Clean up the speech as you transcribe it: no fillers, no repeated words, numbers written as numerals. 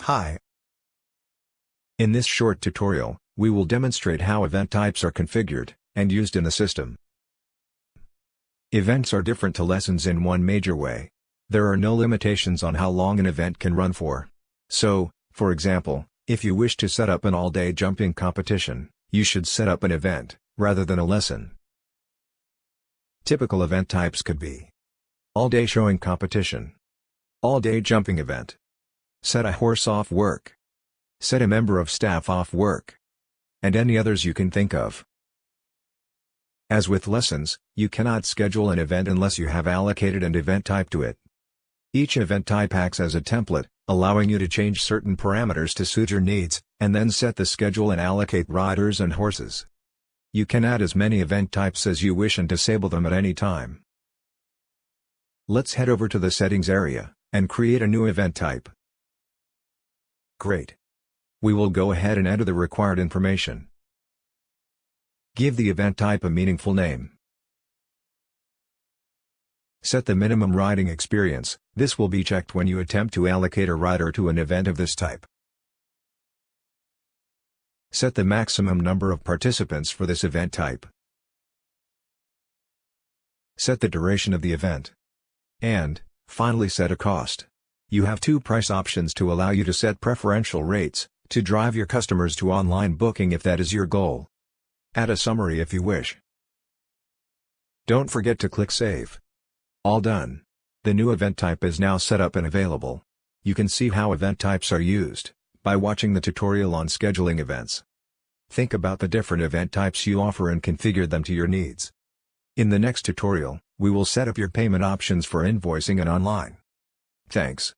Hi. In this short tutorial, we will demonstrate how event types are configured and used in the system. Events are different to lessons in one major way. There are no limitations on how long an event can run for. So, for example, if you wish to set up an all-day jumping competition, you should set up an event, rather than a lesson. Typical event types could be all-day showing competition, all-day jumping event, set a horse off work, set a member of staff off work, and any others you can think of. As with lessons, you cannot schedule an event unless you have allocated an event type to it. Each event type acts as a template, allowing you to change certain parameters to suit your needs, and then set the schedule and allocate riders and horses. You can add as many event types as you wish and disable them at any time. Let's head over to the settings area, and create a new event type. Great. We will go ahead and enter the required information. Give the event type a meaningful name. Set the minimum riding experience. This will be checked when you attempt to allocate a rider to an event of this type. Set the maximum number of participants for this event type. Set the duration of the event. And, finally, set a cost. You have two price options to allow you to set preferential rates, to drive your customers to online booking if that is your goal. Add a summary if you wish. Don't forget to click Save. All done. The new event type is now set up and available. You can see how event types are used by watching the tutorial on scheduling events. Think about the different event types you offer and configure them to your needs. In the next tutorial, we will set up your payment options for invoicing and online. Thanks.